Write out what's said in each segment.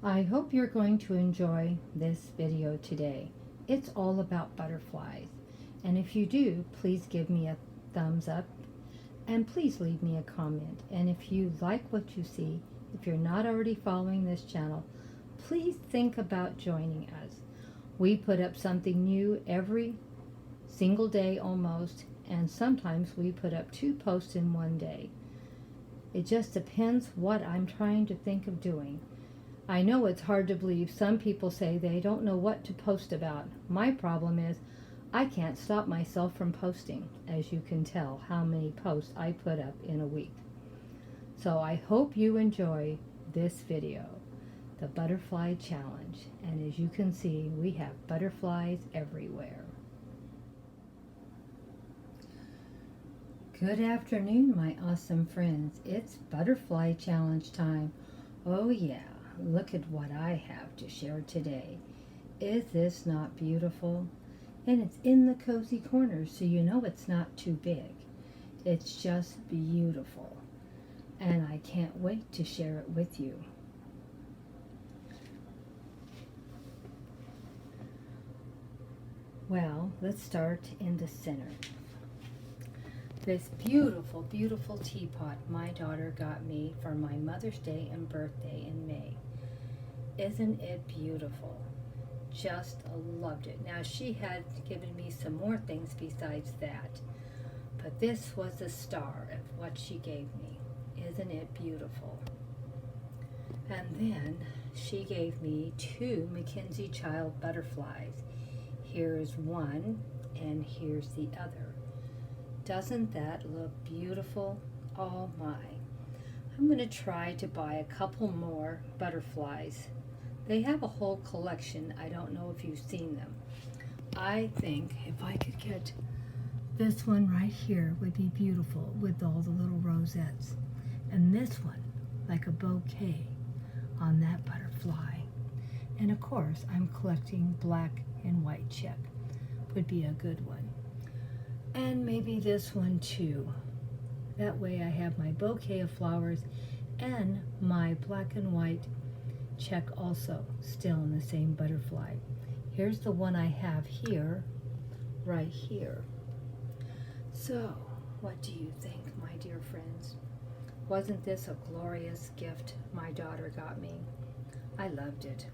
I hope you're going to enjoy this video today. It's all about butterflies. And if you do, please give me a thumbs up and please leave me a comment. And if you like what you see, if you're not already following this channel, please think about joining us. We put up something new every single day almost, and sometimes we put up 2 posts in one day. It just depends what I'm trying to think of doing. I know it's hard to believe. Some people say they don't know what to post about. My problem is I can't stop myself from posting, as you can tell how many posts I put up in a week. So I hope you enjoy this video, the Butterfly Challenge. And as you can see, we have butterflies everywhere. Good afternoon, my awesome friends. It's Butterfly Challenge time. Oh yeah. Look at what I have to share today. Is this not beautiful? And it's in the cozy corner, so you know it's not too big. It's just beautiful. And I can't wait to share it with you. Well, let's start in the center. This beautiful, beautiful teapot my daughter got me for my Mother's Day and birthday in May. Isn't it beautiful? Just loved it. Now, she had given me some more things besides that, but this was the star of what she gave me. Isn't it beautiful? And then she gave me 2 MacKenzie Childs butterflies. Here's one, and here's the other. Doesn't that look beautiful? Oh my. I'm going to try to buy a couple more butterflies. They have a whole collection. I don't know if you've seen them. I think if I could get this one right here would be beautiful with all the little rosettes. And this one, like a bouquet on that butterfly. And of course, I'm collecting black and white check. Would be a good one. And maybe this one too. That way I have my bouquet of flowers and my black and white check also still in the same butterfly. Here's the one I have here, right here. So, what do you think, my dear friends? Wasn't this a glorious gift my daughter got me? I loved it.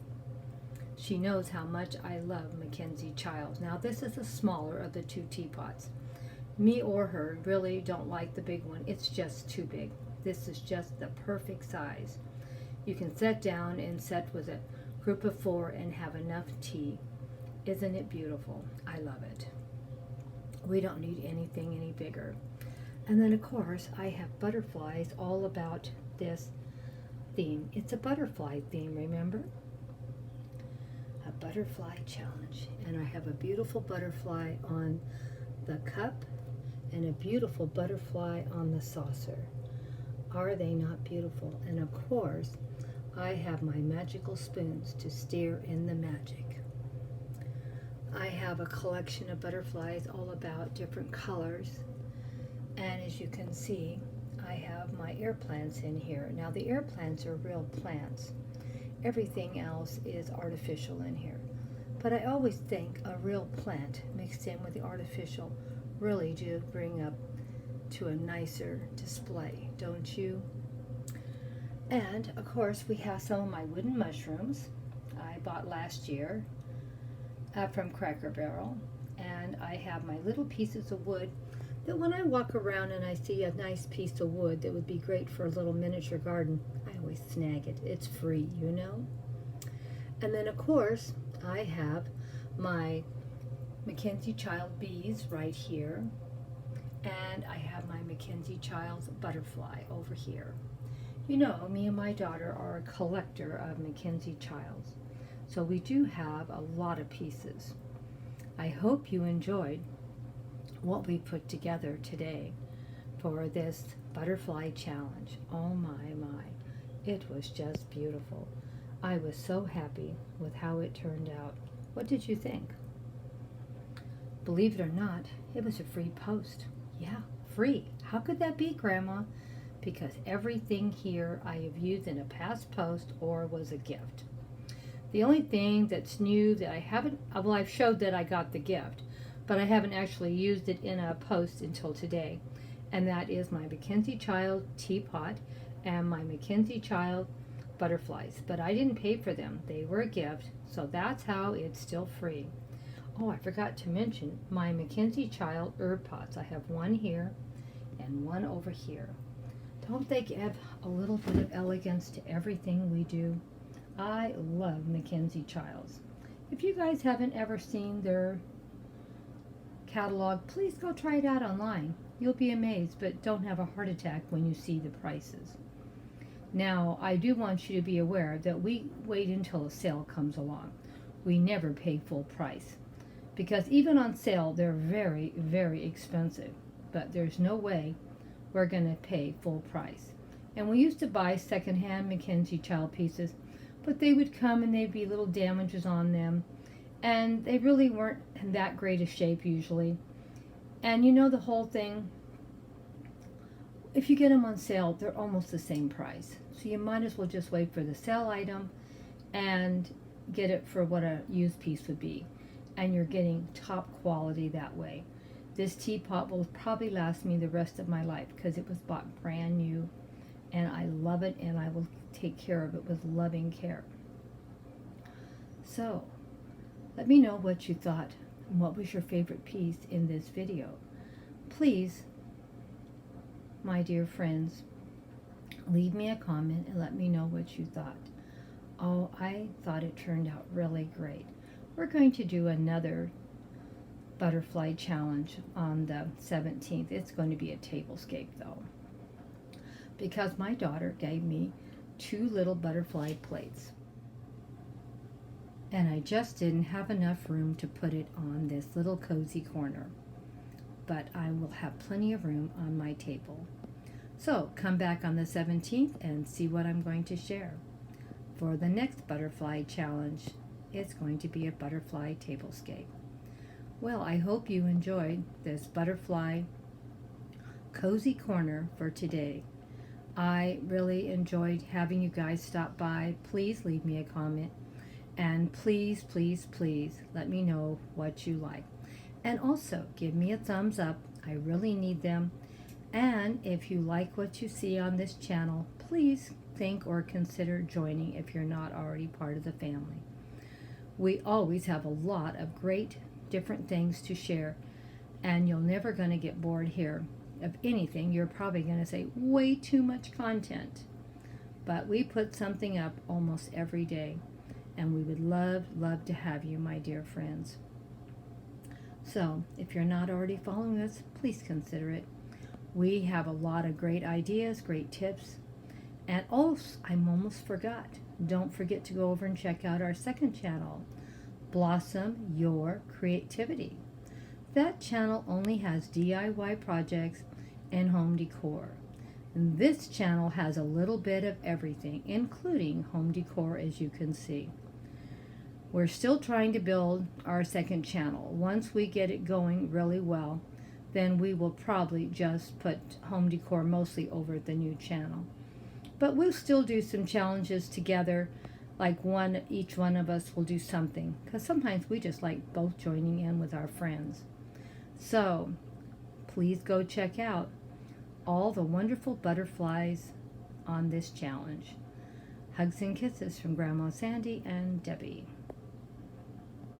She knows how much I love MacKenzie Childs. Now, this is the smaller of the 2 teapots. Me or her really don't like the big one. It's just too big. This is just the perfect size. You can sit down and sit with a group of 4 and have enough tea. Isn't it beautiful? I love it. We don't need anything any bigger. And then, of course, I have butterflies all about this theme. It's a butterfly theme, remember? A butterfly challenge. And I have a beautiful butterfly on the cup and a beautiful butterfly on the saucer. Are they not beautiful? And of course, I have my magical spoons to stir in the magic. I have a collection of butterflies all about different colors. And as you can see, I have my air plants in here. Now, the air plants are real plants. Everything else is artificial in here. But I always think a real plant mixed in with the artificial really do bring up to a nicer display, don't you? And of course, we have some of my wooden mushrooms I bought last year from Cracker Barrel. And I have my little pieces of wood that when I walk around and I see a nice piece of wood that would be great for a little miniature garden, I always snag it. It's free, you know. And then of course, I have my MacKenzie Childs bees right here. And I have my MacKenzie Childs butterfly over here. You know, me and my daughter are a collector of MacKenzie Childs. So we do have a lot of pieces. I hope you enjoyed what we put together today for this butterfly challenge. Oh my, my. It was just beautiful. I was so happy with how it turned out. What did you think? Believe it or not, it was a free post. Yeah, free. How could that be, Grandma? Because everything here I have used in a past post or was a gift. The only thing that's new that I haven't, well, I've showed that I got the gift, but I haven't actually used it in a post until today. And that is my MacKenzie Child teapot and my MacKenzie Child butterflies. But I didn't pay for them. They were a gift, so that's how it's still free. Oh, I forgot to mention my MacKenzie Child herb pots. I have one here and one over here. Don't they give a little bit of elegance to everything we do? I love MacKenzie Childs. If you guys haven't ever seen their catalog, please go try it out online. You'll be amazed, but don't have a heart attack when you see the prices. Now, I do want you to be aware that we wait until a sale comes along. We never pay full price, because even on sale, they're very, very expensive. But there's no way we're going to pay full price. And we used to buy secondhand MacKenzie Child pieces, but they would come and they'd be little damages on them. And they really weren't in that great a shape usually. And you know the whole thing, if you get them on sale, they're almost the same price. So you might as well just wait for the sale item and get it for what a used piece would be. And you're getting top quality that way. This teapot will probably last me the rest of my life because it was bought brand new. And I love it, and I will take care of it with loving care. So, let me know what you thought and what was your favorite piece in this video. Please, my dear friends, leave me a comment and let me know what you thought. Oh, I thought it turned out really great. We're going to do another butterfly challenge on the 17th. It's going to be a tablescape though, because my daughter gave me 2 little butterfly plates. And I just didn't have enough room to put it on this little cozy corner. But I will have plenty of room on my table. So come back on the 17th and see what I'm going to share. For the next butterfly challenge, it's going to be a butterfly tablescape. Well, I hope you enjoyed this butterfly cozy corner for today. I really enjoyed having you guys stop by. Please leave me a comment. And please, please, please let me know what you like. And also, give me a thumbs up. I really need them. And if you like what you see on this channel, please think or consider joining if you're not already part of the family. We always have a lot of great different things to share, and you're never going to get bored here of anything. You're probably going to say, way too much content. But we put something up almost every day. And we would love, love to have you, my dear friends. So, if you're not already following us, please consider it. We have a lot of great ideas, great tips. And also, I almost forgot. Don't forget to go over and check out our second channel, Blossom Your Creativity. That channel only has DIY projects and home decor. And this channel has a little bit of everything, including home decor, as you can see. We're still trying to build our second channel. Once we get it going really well, then we will probably just put home decor mostly over at the new channel. But we'll still do some challenges together, like each one of us will do something, because sometimes we just like both joining in with our friends. So please go check out all the wonderful butterflies on this challenge. Hugs and kisses from Grandma Sandy and Debbie.